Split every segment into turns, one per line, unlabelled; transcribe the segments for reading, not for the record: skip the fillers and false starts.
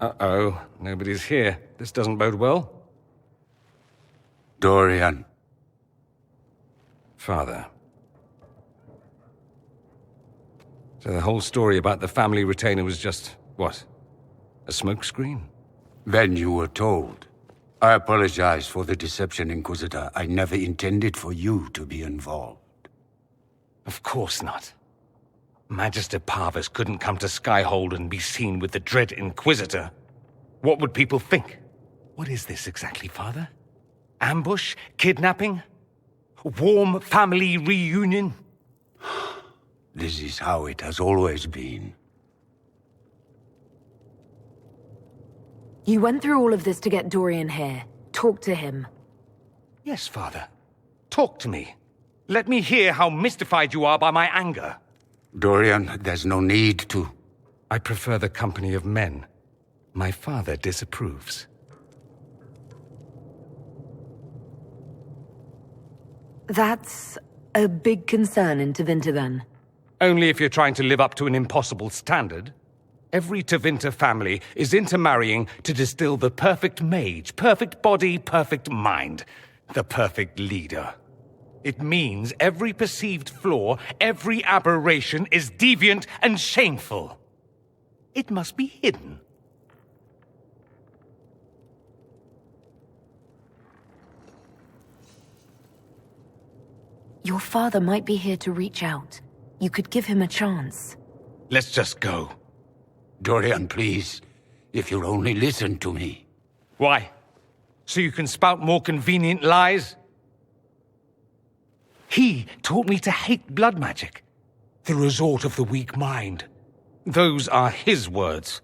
Uh-oh, nobody's here. This doesn't bode well.
Dorian.
Father. So the whole story about the family retainer was just, what? A smokescreen?
Then you were told. I apologize for the deception, Inquisitor. I never intended for you to be involved.
Of course not. Magister Parvus couldn't come to Skyhold and be seen with the dread Inquisitor. What would people think? What is this exactly, Father? Ambush? Kidnapping? Warm family reunion?
This is how it has always been.
You went through all of this to get Dorian here. Talk to him.
Yes, Father. Talk to me. Let me hear how mystified you are by my anger.
Dorian, there's no need to.
I prefer the company of men. My father disapproves.
That's a big concern in Tevinter, then.
Only if you're trying to live up to an impossible standard. Every Tevinter family is intermarrying to distill the perfect mage, perfect body, perfect mind, the perfect leader. It means every perceived flaw, every aberration is deviant and shameful. It must be hidden.
Your father might be here to reach out. You could give him a chance.
Let's just go.
Dorian, please. If you'll only listen to me.
Why? So you can spout more convenient lies? He taught me to hate blood magic. The resort of the weak mind. Those are his words.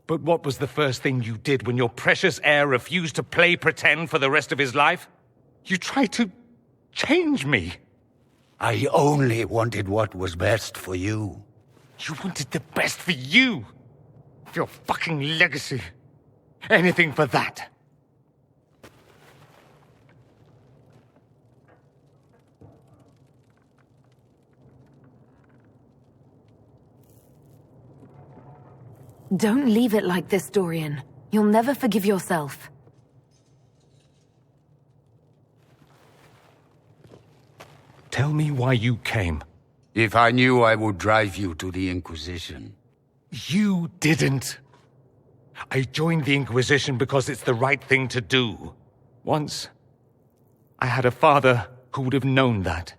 But what was the first thing you did when your precious heir refused to play pretend for the rest of his life? You tried to change me.
I only wanted what was best for you.
You wanted the best for you. For your fucking legacy. Anything for that.
Don't leave it like this, Dorian. You'll never forgive yourself.
Tell me why you came.
If I knew, I would drive you to the Inquisition.
You didn't. I joined the Inquisition because it's the right thing to do. Once, I had a father who would have known that.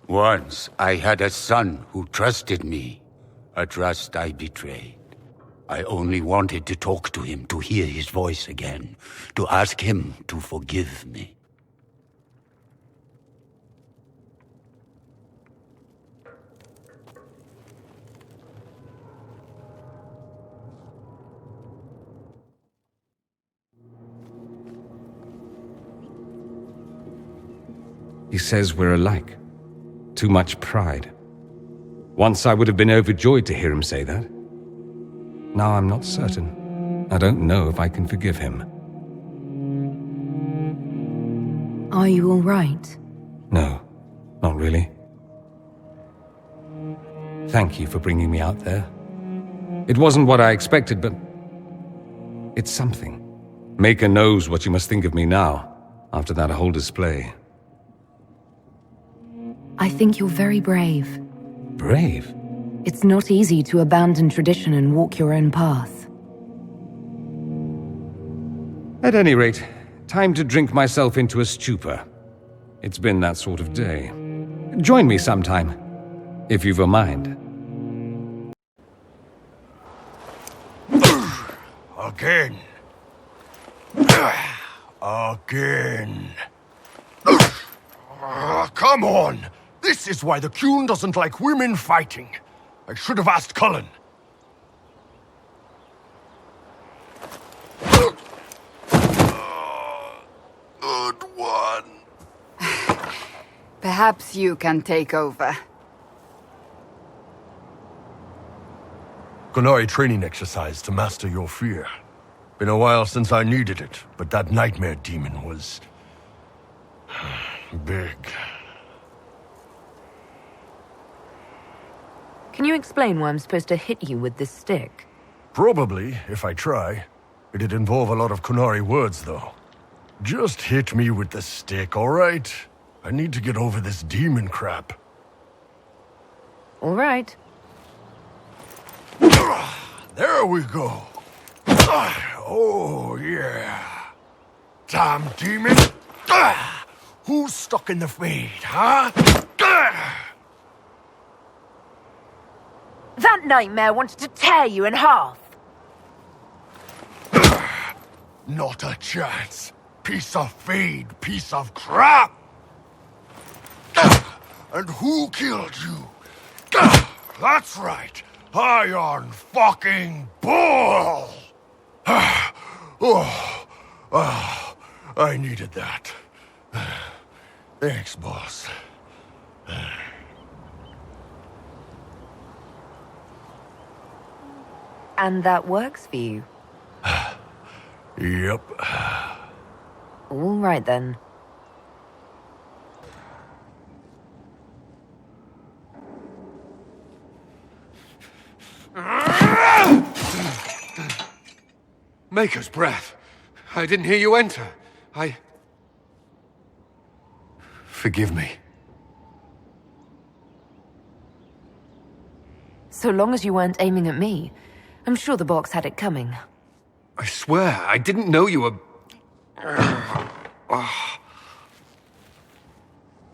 Once, I had a son who trusted me. A trust I betrayed. I only wanted to talk to him, to hear his voice again, to ask him to forgive me.
He says we're alike. Too much pride. Once I would have been overjoyed to hear him say that. Now I'm not certain. I don't know if I can forgive him.
Are you all right?
No, not really. Thank you for bringing me out there. It wasn't what I expected, but it's something. Maker knows what you must think of me now, after that whole display.
I think you're very brave.
Brave?
It's not easy to abandon tradition and walk your own path.
At any rate, time to drink myself into a stupor. It's been that sort of day. Join me sometime, if you've a mind.
Again. Again. Come on! This is why the Qun doesn't like women fighting. I should have asked Cullen. Good one.
Perhaps you can take over.
Kunai training exercise to master your fear. Been a while since I needed it, but that nightmare demon was... big.
Can you explain why I'm supposed to hit you with this stick?
Probably, if I try. It'd involve a lot of Kunari words, though. Just hit me with the stick, alright? I need to get over this demon crap.
All right.
There we go. Oh, yeah. Damn demon. Who's stuck in the fade, huh?
That nightmare wanted to tear you in half.
Not a chance. Piece of fade, piece of crap. And who killed you? That's right. Iron fucking Bull! I needed that. Thanks, boss.
And that works for you?
Yep.
All right, then.
Maker's breath. I didn't hear you enter. Forgive me.
So long as you weren't aiming at me, I'm sure the box had it coming.
I swear, I didn't know you were... I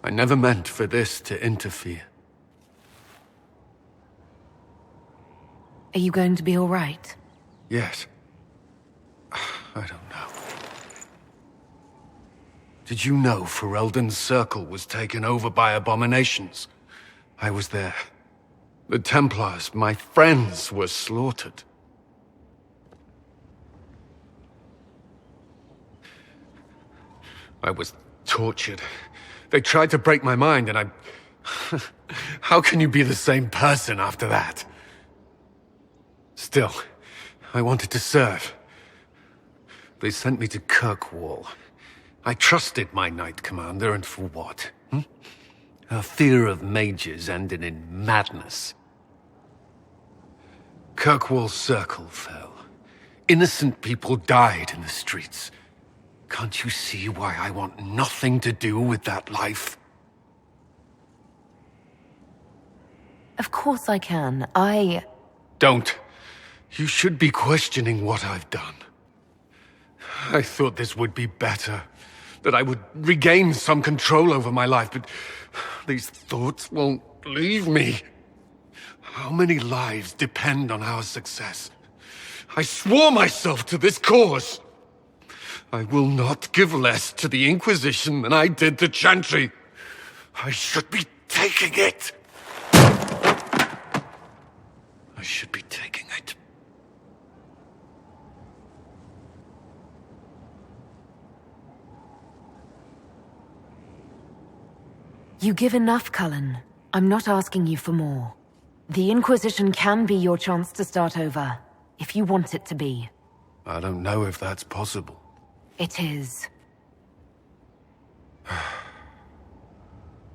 never meant for this to interfere.
Are you going to be all right?
Yes. I don't know. Did you know Ferelden's circle was taken over by abominations? I was there. The Templars, my friends, were slaughtered. I was tortured. They tried to break my mind, and I... How can you be the same person after that? Still, I wanted to serve. They sent me to Kirkwall. I trusted my Knight Commander, and for what? Her fear of mages ended in madness. Kirkwall's circle fell. Innocent people died in the streets. Can't you see why I want nothing to do with that life?
Of course I can.
Don't. You should be questioning what I've done. I thought this would be better. That I would regain some control over my life, but these thoughts won't leave me. How many lives depend on our success? I swore myself to this cause. I will not give less to the Inquisition than I did to Chantry. I should be taking it. I should be taking it.
You give enough, Cullen. I'm not asking you for more. The Inquisition can be your chance to start over, if you want it to be.
I don't know if that's possible.
It is.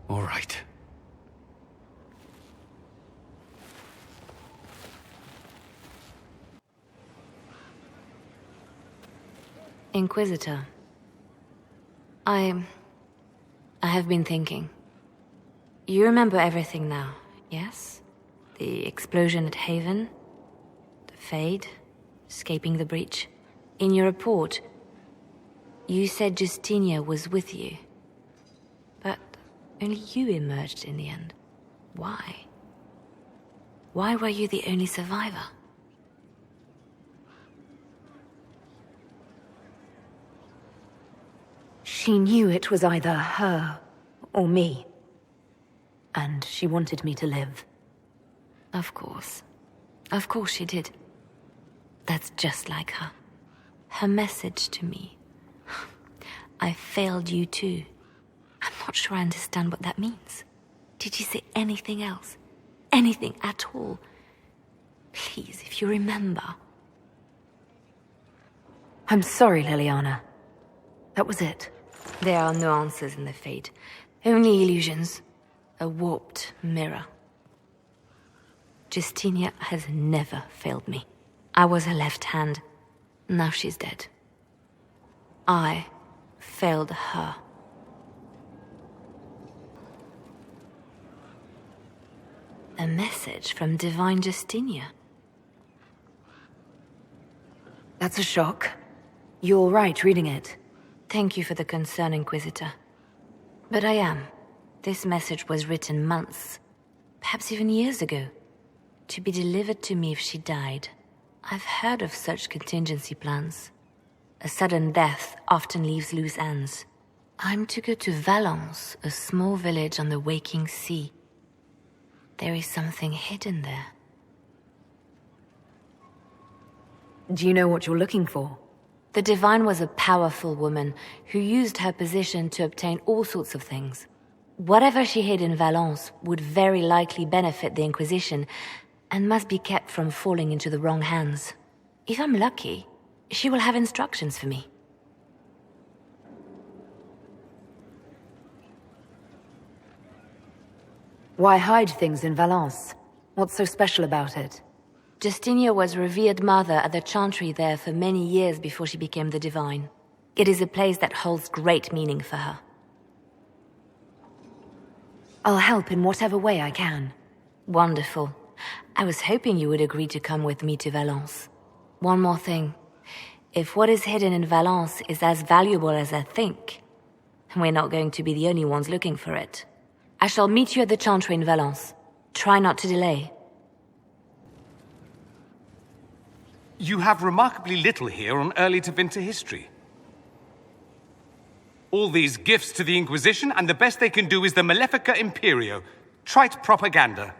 All right.
Inquisitor. I have been thinking. You remember everything now, yes? The explosion at Haven, the Fade, escaping the breach. In your report, you said Justinia was with you. But only you emerged in the end. Why? Why were you the only survivor?
She knew it was either her or me. And she wanted me to live.
Of course. Of course she did. That's just like her. Her message to me. I failed you too. I'm not sure I understand what that means. Did you say anything else? Anything at all? Please, if you remember.
I'm sorry, Liliana. That was it.
There are no answers in the Fate. Only illusions. A warped mirror. Justinia has never failed me. I was her left hand. Now she's dead. I failed her. A message from Divine Justinia.
That's a shock. You're right reading it.
Thank you for the concern, Inquisitor. But I am. This message was written months, perhaps even years ago, to be delivered to me if she died. I've heard of such contingency plans. A sudden death often leaves loose ends. I'm to go to Valence, a small village on the waking sea. There is something hidden there.
Do you know what you're looking for?
The Divine was a powerful woman who used her position to obtain all sorts of things. Whatever she hid in Valence would very likely benefit the Inquisition and must be kept from falling into the wrong hands. If I'm lucky, she will have instructions for me.
Why hide things in Valence? What's so special about it?
Justinia was revered mother at the chantry there for many years before she became the Divine. It is a place that holds great meaning for her.
I'll help in whatever way I can.
Wonderful. I was hoping you would agree to come with me to Valence. One more thing. If what is hidden in Valence is as valuable as I think, we're not going to be the only ones looking for it. I shall meet you at the chantry in Valence. Try not to delay.
You have remarkably little here on early Tevinter history. All these gifts to the Inquisition, and the best they can do is the Malefica Imperio. Trite propaganda.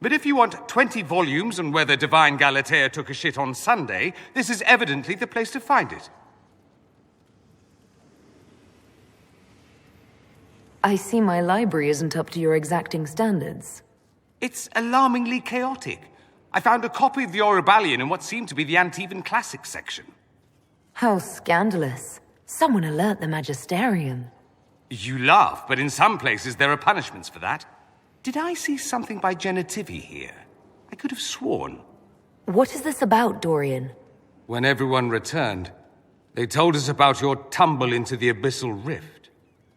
But if you want 20 volumes on whether Divine Galatea took a shit on Sunday, this is evidently the place to find it.
I see my library isn't up to your exacting standards.
It's alarmingly chaotic. I found a copy of the Oribalian in what seemed to be the Antivan Classics section.
How scandalous. Someone alert the Magisterium.
You laugh, but in some places there are punishments for that. Did I see something by Genitivi here? I could have sworn.
What is this about, Dorian?
When everyone returned, they told us about your tumble into the Abyssal Rift.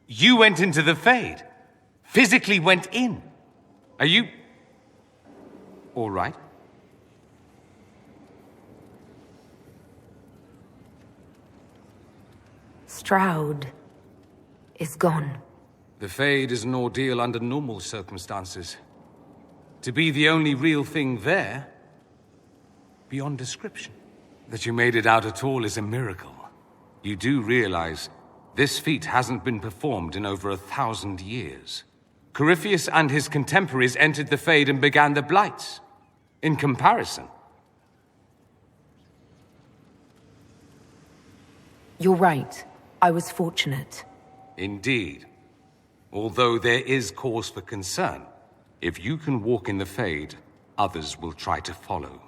You went into the Fade. Physically went in. Are you... all right?
Stroud is gone.
The Fade is an ordeal under normal circumstances. To be the only real thing there, beyond description. That you made it out at all is a miracle. You do realize this feat hasn't been performed in over 1,000 years. Corypheus and his contemporaries entered the Fade and began the Blights. In comparison...
You're right. I was fortunate.
Indeed. Although there is cause for concern. If you can walk in the Fade, others will try to follow.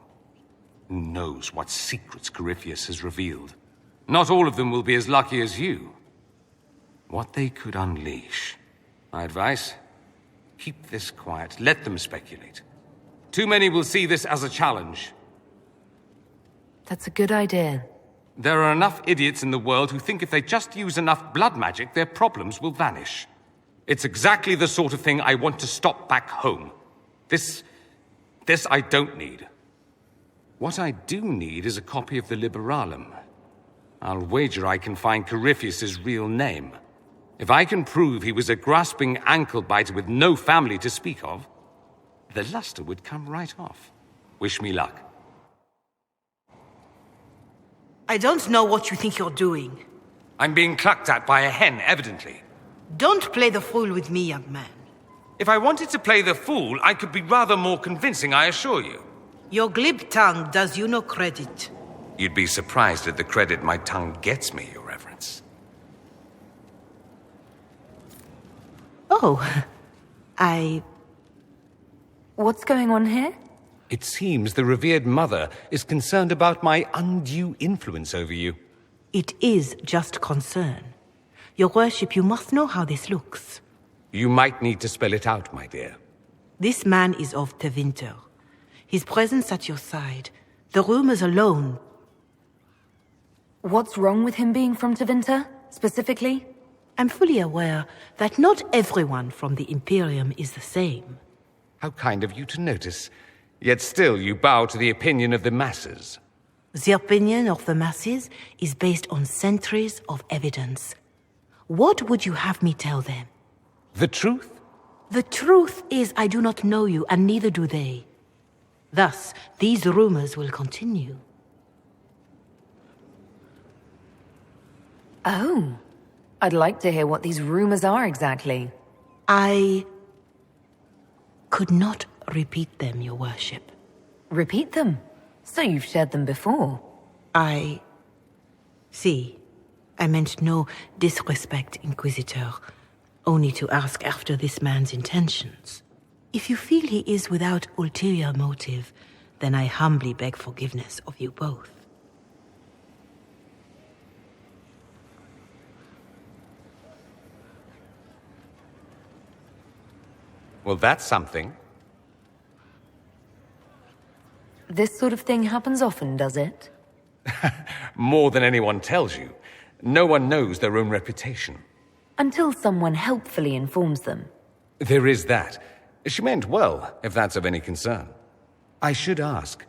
Who knows what secrets Corypheus has revealed? Not all of them will be as lucky as you. What they could unleash. My advice? Keep this quiet. Let them speculate. Too many will see this as a challenge.
That's a good idea.
There are enough idiots in the world who think if they just use enough blood magic, their problems will vanish. It's exactly the sort of thing I want to stop back home. This I don't need. What I do need is a copy of the Liberalum. I'll wager I can find Corypheus's real name. If I can prove he was a grasping ankle-biter with no family to speak of, the luster would come right off. Wish me luck.
I don't know what you think you're doing.
I'm being clucked at by a hen, evidently.
Don't play the fool with me, young man.
If I wanted to play the fool, I could be rather more convincing, I assure you.
Your glib tongue does you no credit.
You'd be surprised at the credit my tongue gets me, Your Reverence.
Oh,
What's going on here?
It seems the revered mother is concerned about my undue influence over you.
It is just concern. Your worship, you must know how this looks.
You might need to spell it out, my dear.
This man is of Tevinter. His presence at your side, the rumors alone.
What's wrong with him being from Tevinter, specifically?
I'm fully aware that not everyone from the Imperium is the same.
How kind of you to notice. Yet still you bow to the opinion of the masses.
The opinion of the masses is based on centuries of evidence. What would you have me tell them?
The truth?
The truth is I do not know you, and neither do they. Thus, these rumors will continue.
Oh. I'd like to hear what these rumors are exactly.
I could not repeat them, Your Worship.
Repeat them? So you've shared them before.
See, I meant no disrespect, Inquisitor. Only to ask after this man's intentions. If you feel he is without ulterior motive, then I humbly beg forgiveness of you both.
Well, that's something.
This sort of thing happens often, does it?
More than anyone tells you. No one knows their own reputation.
Until someone helpfully informs them.
There is that. She meant well, if that's of any concern. I should ask,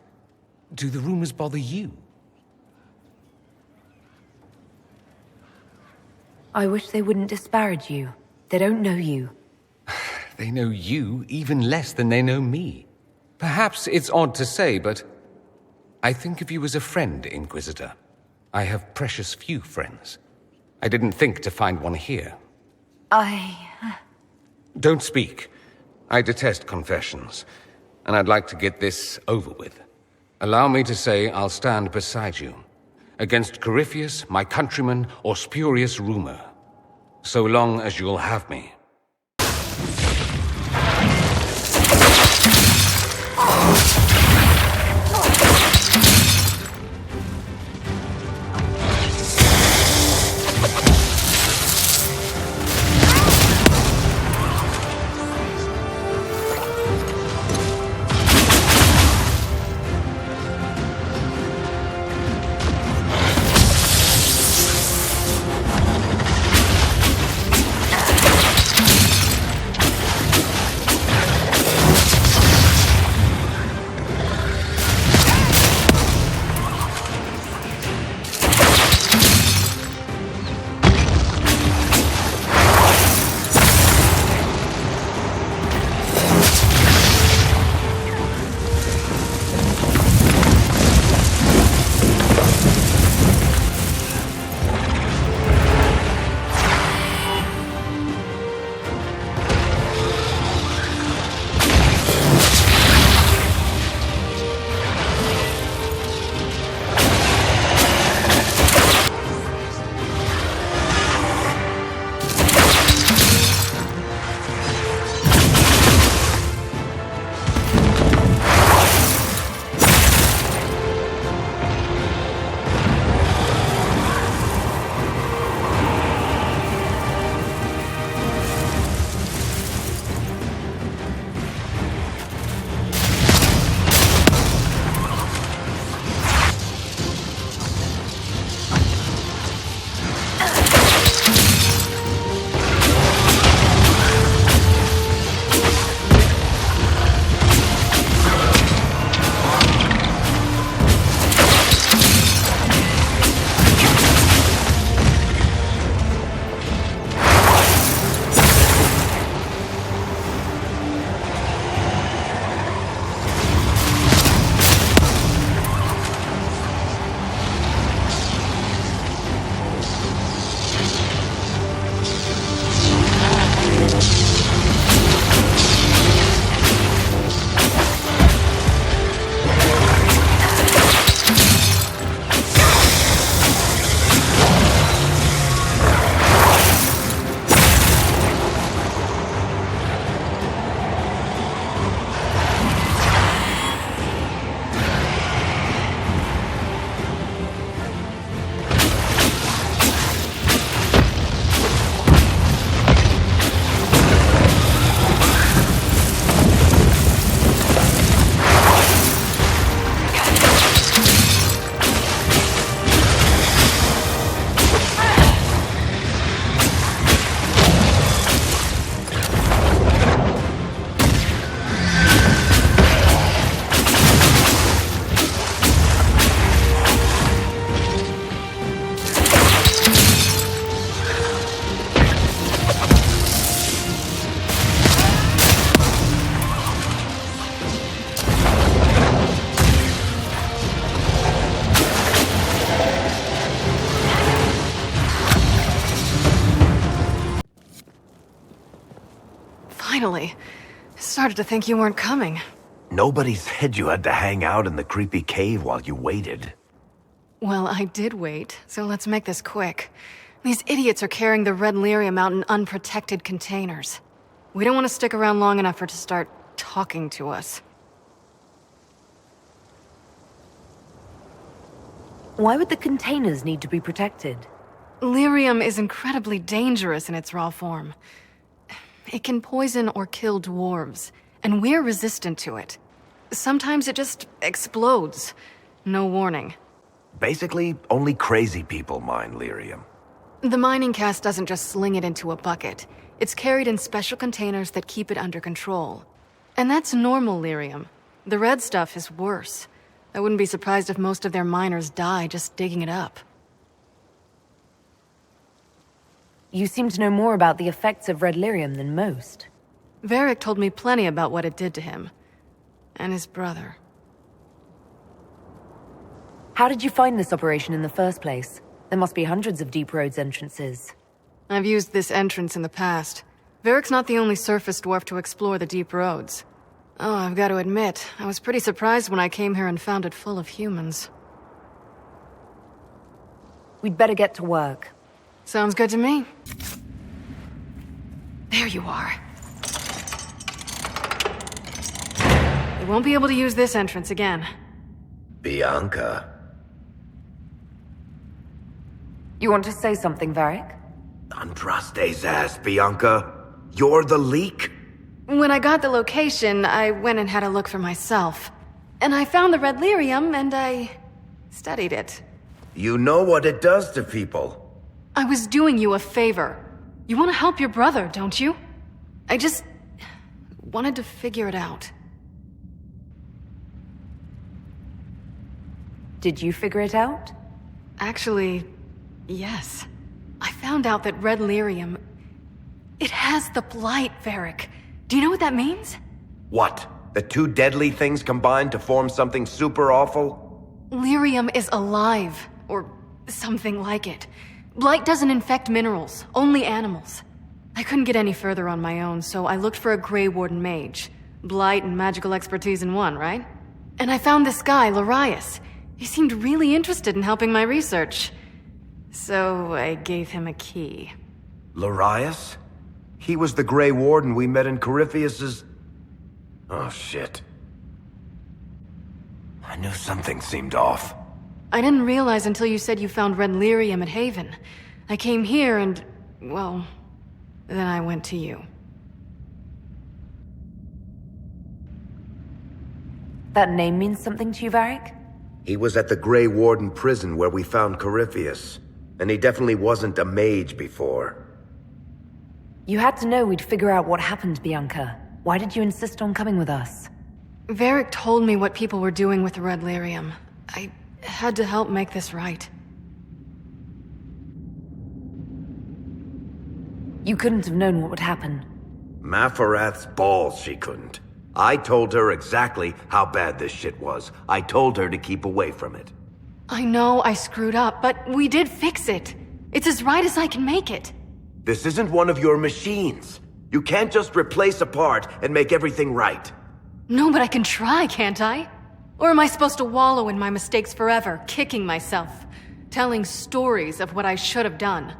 do the rumors bother you?
I wish they wouldn't disparage you. They don't know you.
They know you even less than they know me. Perhaps it's odd to say, but I think of you as a friend, Inquisitor. I have precious few friends. I didn't think to find one here. Don't speak. I detest confessions, and I'd like to get this over with. Allow me to say I'll stand beside you, against Corypheus, my countryman, or spurious rumor, so long as you'll have me.
finally. Started to think you weren't coming.
Nobody said you had to hang out in the creepy cave while you waited.
Well, I did wait, so let's make this quick. These idiots are carrying the red lyrium out in unprotected containers. We don't want to stick around long enough for it to start talking to us.
Why would the containers need to be protected?
Lyrium is incredibly dangerous in its raw form. It can poison or kill dwarves, and we're resistant to it. Sometimes it just explodes. No warning.
Basically, only crazy people mine lyrium.
The mining cast doesn't just sling it into a bucket. It's carried in special containers that keep it under control. And that's normal lyrium. The red stuff is worse. I wouldn't be surprised if most of their miners die just digging it up.
You seem to know more about the effects of red lyrium than most.
Varric told me plenty about what it did to him. And his brother.
How did you find this operation in the first place? There must be hundreds of Deep Roads entrances.
I've used this entrance in the past. Varric's not the only surface dwarf to explore the Deep Roads. Oh, I've got to admit, I was pretty surprised when I came here and found it full of humans.
We'd better get to work.
Sounds good to me. There you are. You won't be able to use this entrance again.
Bianca.
You want to say something, Varric?
Andraste's ass, Bianca. You're the leak?
When I got the location, I went and had a look for myself. And I found the red lyrium, and I studied it.
You know what it does to people.
I was doing you a favor. You want to help your brother, don't you? I just wanted to figure it out.
Did you figure it out?
Actually, yes. I found out that red lyrium... It has the blight, Varric. Do you know what that means?
What? The two deadly things combined to form something super awful?
Lyrium is alive, or something like it. Blight doesn't infect minerals, only animals. I couldn't get any further on my own, so I looked for a Grey Warden mage. Blight and magical expertise in one, right? And I found this guy, Larius. He seemed really interested in helping my research. So I gave him a key.
Larius? He was the Grey Warden we met in Corypheus's... Oh, shit. I knew something seemed off.
I didn't realize until you said you found red lyrium at Haven. I came here and, well, then I went to you.
That name means something to you, Varric?
He was at the Grey Warden prison where we found Corypheus. And he definitely wasn't a mage before.
You had to know we'd figure out what happened, Bianca. Why did you insist on coming with us?
Varric told me what people were doing with the red lyrium. I had to help make this right.
You couldn't have known what would happen.
Mafarath's balls she couldn't. I told her exactly how bad this shit was. I told her to keep away from it.
I know I screwed up, but we did fix it. It's as right as I can make it.
This isn't one of your machines. You can't just replace a part and make everything right.
No, but I can try, can't I? Or am I supposed to wallow in my mistakes forever, kicking myself, telling stories of what I should have done?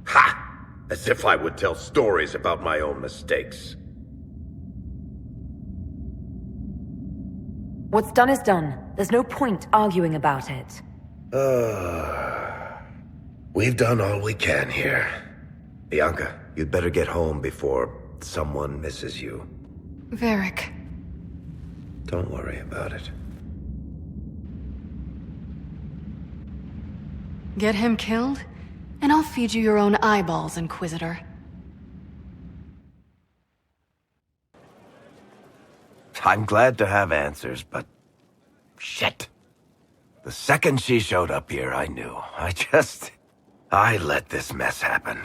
Ha! As if I would tell stories about my own mistakes.
What's done is done. There's no point arguing about it.
We've done all we can here. Bianca, you'd better get home before someone misses you.
Varric.
Don't worry about it.
Get him killed, and I'll feed you your own eyeballs, Inquisitor.
I'm glad to have answers, but... shit. The second she showed up here, I knew. I let this mess happen.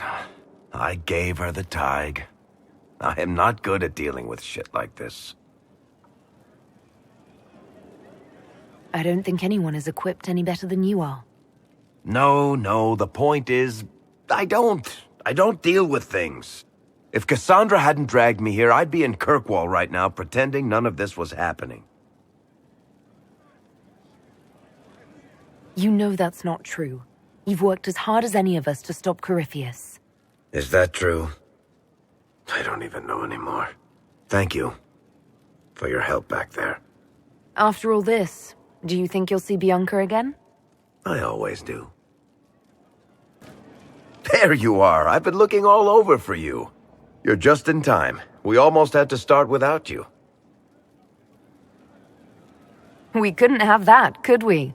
I gave her the Tig. I am not good at dealing with shit like this.
I don't think anyone is equipped any better than you are.
No, the point is... I don't deal with things. If Cassandra hadn't dragged me here, I'd be in Kirkwall right now pretending none of this was happening.
You know that's not true. You've worked as hard as any of us to stop Corypheus.
Is that true? I don't even know anymore. Thank you for your help back there.
After all this, do you think you'll see Bianca again?
I always do. There you are. I've been looking all over for you. You're just in time. We almost had to start without you.
We couldn't have that, could we?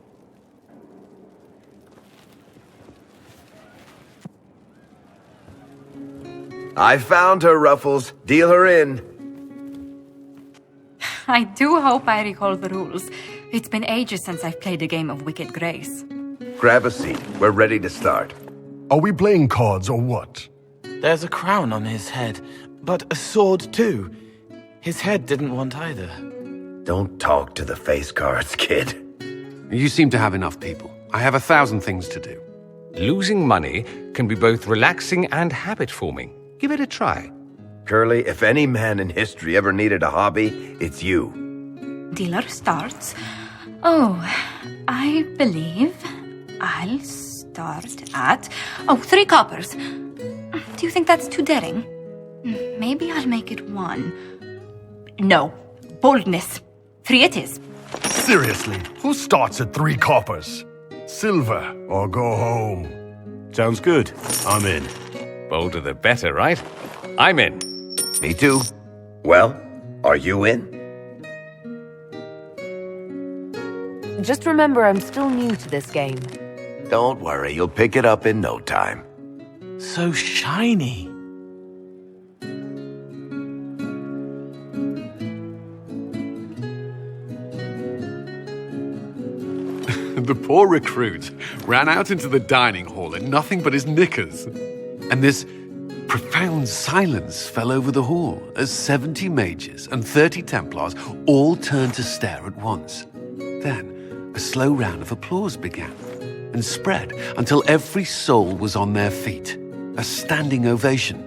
I found her, Ruffles. Deal her in.
I do hope I recall the rules. It's been ages since I've played a game of Wicked Grace.
Grab a seat. We're ready to start.
Are we playing cards or what?
There's a crown on his head, but a sword too. His head didn't want either.
Don't talk to the face cards, kid.
You seem to have enough people. I have 1,000 things to do.
Losing money can be both relaxing and habit-forming. Give it a try.
Curly, if any man in history ever needed a hobby, it's you.
Dealer starts. Oh, I believe I'll start at... 3 coppers. Do you think that's too daring? Maybe I'll make it 1. No. Boldness. 3 it is.
Seriously, who starts at 3 coppers? Silver or go home?
Sounds good. I'm in.
Bolder the better, right? I'm in.
Me too. Well, are you in?
Just remember I'm still new to this game.
Don't worry, you'll pick it up in no time.
So shiny.
The poor recruit ran out into the dining hall in nothing but his knickers. And this profound silence fell over the hall as 70 mages and 30 Templars all turned to stare at once. Then a slow round of applause began and spread until every soul was on their feet. A standing ovation.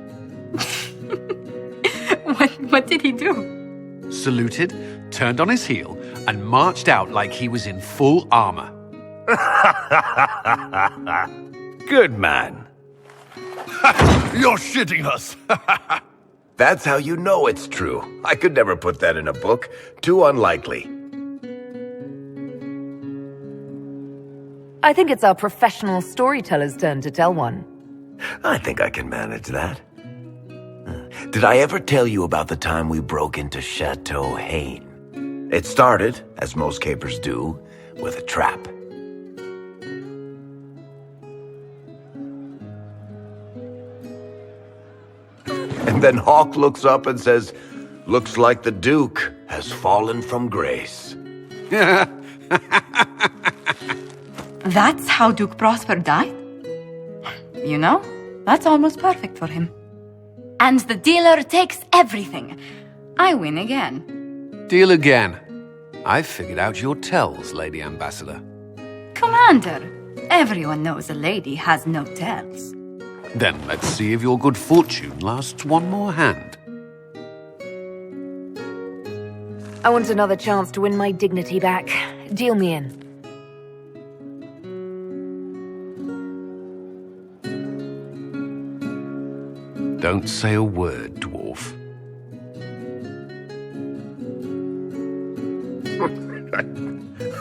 What did he do?
Saluted, turned on his heel, and marched out like he was in full armor.
Good man.
You're shitting us!
That's how you know it's true. I could never put that in a book. Too unlikely.
I think it's our professional storyteller's turn to tell one.
I think I can manage that. Did I ever tell you about the time we broke into Chateau Haine? It started, as most capers do, with a trap. And then Hawk looks up and says, "Looks like the Duke has fallen from grace."
That's how Duke Prosper died? You know, that's almost perfect for him. And the dealer takes everything. I win again.
Deal again. I've figured out your tells, Lady Ambassador.
Commander, everyone knows a lady has no tells.
Then let's see if your good fortune lasts one more hand.
I want another chance to win my dignity back. Deal me in.
Don't say a word, dwarf.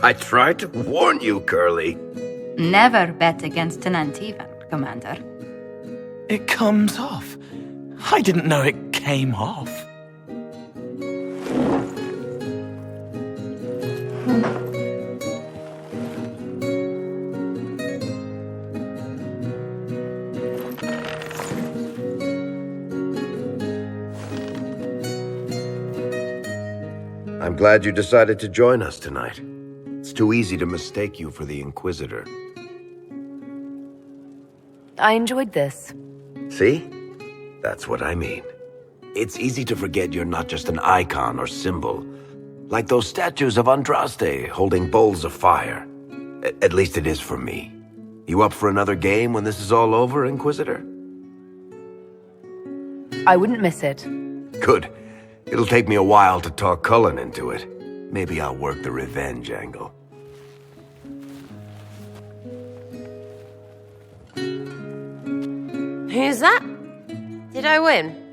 I tried to warn you, Curly.
Never bet against an Antivan, Commander.
It comes off. I didn't know it came off.
I'm glad you decided to join us tonight. It's too easy to mistake you for the Inquisitor.
I enjoyed this.
See? That's what I mean. It's easy to forget you're not just an icon or symbol. Like those statues of Andraste holding bowls of fire. At least it is for me. You up for another game when this is all over, Inquisitor?
I wouldn't miss it.
Good. It'll take me a while to talk Cullen into it. Maybe I'll work the revenge angle.
Who's that? Did I win?